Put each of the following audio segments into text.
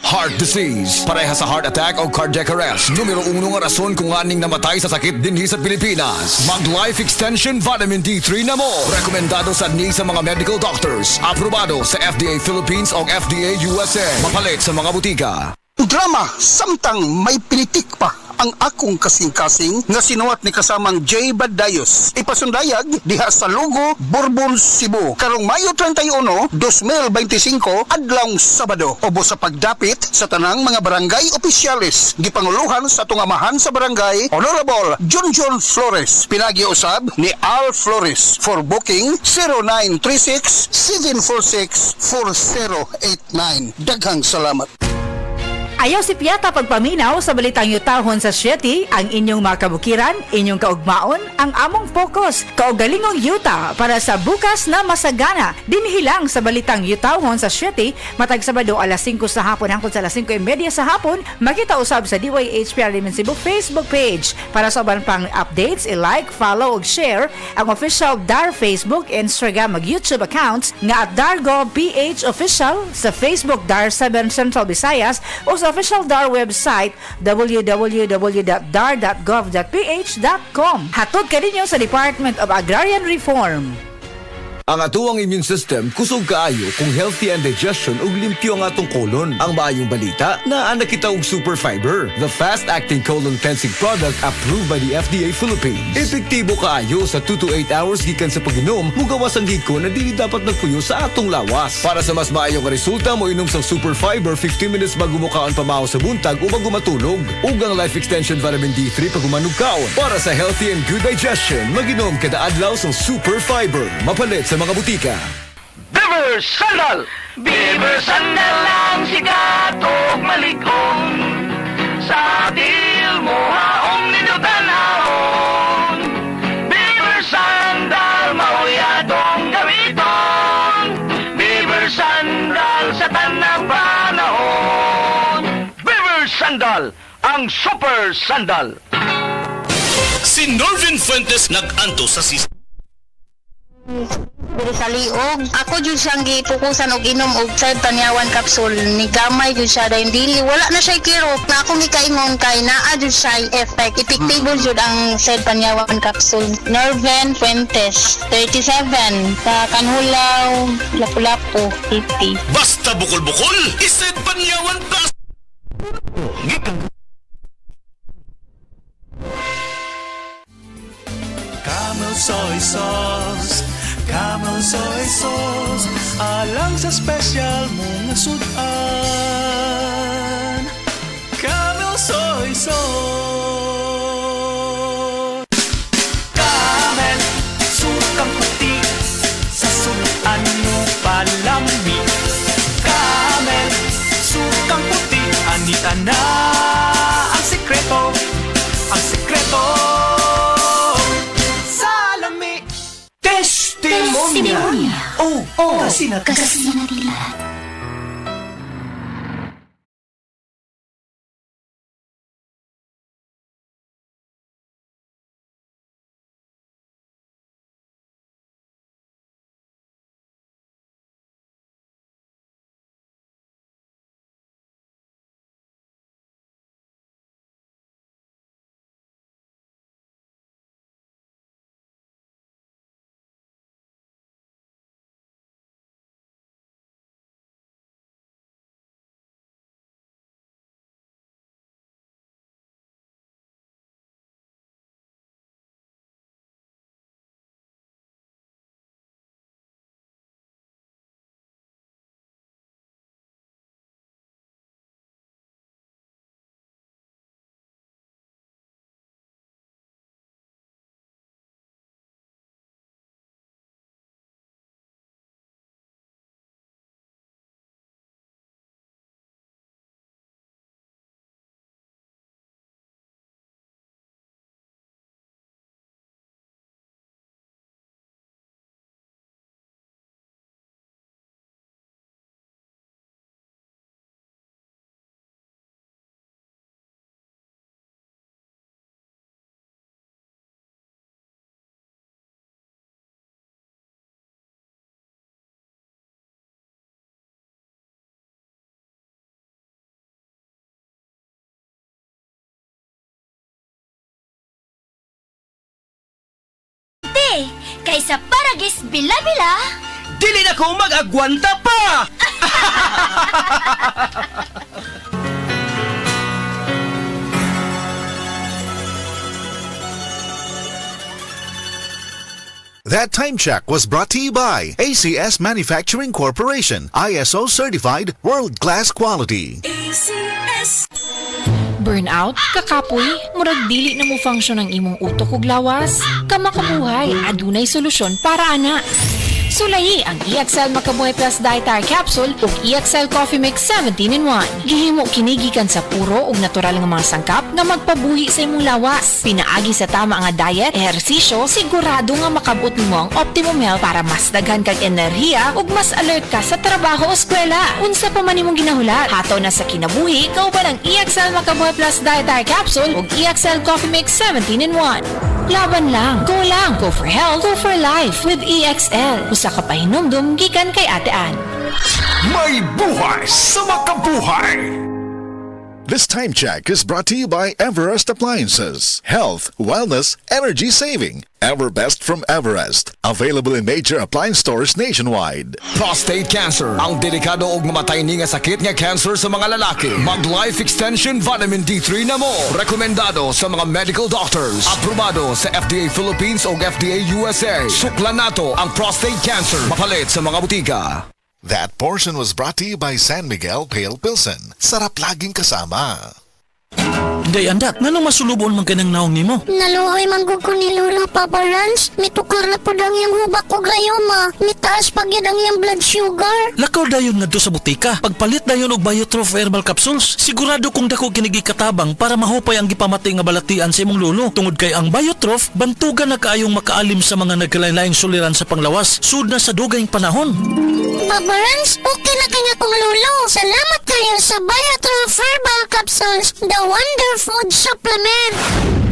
Heart disease, pareha sa heart attack o cardiac arrest. Numero 1 nga rason kung aning namatay sa sakit dinhi sa Pilipinas. Mag Life Extension Vitamin D3 na mo. Rekomendado sa ni sa mga medical doctors. Aprobado sa FDA Philippines o FDA USA. Mapalit sa mga butika. Drama, samtang may pinitik pa ang akong kasing-kasing nga sinuwat ni kasamang J. Badayos. Ipasundayag diha sa Lugo, Bourbon, Cebu. Karong Mayo 31, 2025, adlawng Sabado. Obo sa pagdapit sa tanang mga barangay opisyalis. Gipanguluhan sa tungamahan sa barangay, Honorable Junjun Flores. Pinagi-usab ni Al Flores. For booking, 0936-746-4089. Daghang salamat. Ayaw si Piata pagpaminaw sa balitang yutahon sa Sieti, ang inyong mga kabukiran, inyong kaugmaon, ang among focus, kaugalingong yuta para sa bukas na masagana. Dinhilang sa balitang yutahon sa Sieti, matag Sabado alas 5 sa hapon hangtod sa alas 5:30 sa hapon, makita usab sa DYHPR Limen Cebu Facebook page. Para sa uban pang updates, i-like, follow ug share ang official DAR Facebook, Instagram ug YouTube accounts nga at DarGovPH Official sa Facebook DAR 7 Central Visayas o sa official DAR website www.dar.gov.ph.com. Hatod ka ninyo sa Department of Agrarian Reform. Ang atuang immune system kusog kaayo kung healthy and digestion ug limpyo ang atong colon. Ang maayong balita na nakita og super fiber, the fast-acting colon cleansing product approved by the FDA Philippines. Epektibo kaayo sa 2 to 8 hours gikan sa pag-inom, mugawas ang hiko na dili dapat nagpuyo sa atong lawas. Para sa mas maayong resulta, mo inom sang super fiber 15 minutes bago mo kaon pamahaw sa buntag o bago matulog. Ug ang Life Extension Vitamin D3 pag umanugkaon. Para sa healthy and good digestion, mag-inom kada adlaw sang super fiber. Mapalit sa mga butika. Beaver Sandal! Beaver Sandal ang sikat o malikong sa atil mo haong ninutanahon. Beaver Sandal, mahuyadong gamiton. Beaver Sandal sa tanang panahon. Beaver Sandal, ang super sandal. Si Norvin Fuentes nag-anto sa Diri sa liog, ako jud siyang gipukusan og inom og side tanyawan capsule ni gamay jud siya dahil dili wala na siya kirot na akong gikaingon kay naa jud siya effect epektibo jud ang side tanyawan capsule. Norven Fuentes 37 sa Kanhulaw, Lapu-Lapu, 50. Basta bukol-bukol, ised panyawan ka. Camel soy sauce, Camel soy sauce, alang sa special mong sudan. Camel soy sauce. Camel, sukang puti, sa sudan mo palami. Camel, sukang puti, anita na ang sekreto, ang sekreto. Testimonia. Oh, kasi na day. Kaysa Paragis Bila-Bila. Dili na ko mag-agwanta pa! That time check was brought to you by ACS Manufacturing Corporation, ISO certified world-class quality. Burnout, kakapoy, murag dili na mo function ang imong utok ug lawas. Kamakabuhay, adunay solusyon para ana. Sulayi ang EXL Makabuhay Plus Dietary Capsule ug EXL Coffee Mix 17-in-1. Gihimo kinigikan sa puro ug natural nga mga sangkap nga magpabuhi sa imong lawas. Pinaagi sa tama nga diet, ehersisyo, sigurado nga makabot nimo ang optimum health para mas daghan kag enerhiya ug mas alert ka sa trabaho o eskwela. Unsa pa man imong ginahulat, hataw na sa kinabuhi, kauban ang EXL Makabuhay Plus Dietary Capsule ug EXL Coffee Mix 17-in-1. Laban lang, go for health, go for life with EXL. Usa ka pahinumdum gikan kay Ate Ann. May buhay sa makabuhay! This time check is brought to you by Everest Appliances. Health, wellness, energy saving. Everbest from Everest. Available in major appliance stores nationwide. Prostate cancer, ang delikado ug mamatay ni nga sakit nga cancer sa mga lalaki. Mag Life Extension Vitamin D3 na mo. Rekomendado sa mga medical doctors. Aprobado sa FDA Philippines ug FDA USA. Suklan nato ang prostate cancer. Mapalit sa mga butika. That portion was brought to you by San Miguel Pale Pilsen. Sarap laging kasama. Day andak, nanong masulubon man kanang naong nimo? Naluhoy manggug ko ni Lula, Papa Rans. Mitukar na po lang yung hubak ko gayoma. Mitaas pag yan ang yung blood sugar. Lakaw dayon nga sa butika. Pagpalit dayon og Biotrof Herbal Capsules, sigurado kung dako kinigi katabang para mahupay ang gipamati nga balatian sa imong lulo. Tungod kay ang Biotrof, bantugan na kaayong makaalim sa mga nagkalain-laing suliran sa panglawas. Sud na sa dugayng panahon. Papa Rans, okay na kanya kong lulo. Salamat kayo sa Biotrof Herbal Capsules, the Wonder Food Supplement.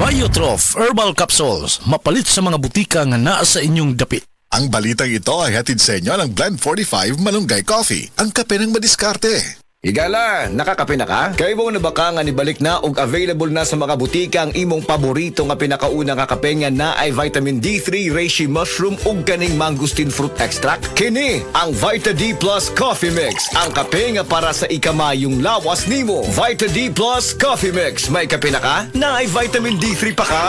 Biotrof Herbal Capsules, mapalit sa mga butika nga naa sa inyong dapit. Ang balitang ito ay hatid sa inyo ng Blend 45 Malunggay Coffee. Ang kape ng madiskarte. Higala, nakakape na ka? Kay mo na baka nga nibalik na ug available na sa mga butika ang imong paborito nga pinakauna nga kape nga na ay vitamin D3, reishi mushroom ug kaning mangosteen fruit extract. Kini ang Vita D Plus Coffee Mix, ang kape nga para sa ikamayong lawas nimo. Vita D Plus Coffee Mix, may kape na ka? Na ay vitamin D3 pa ka.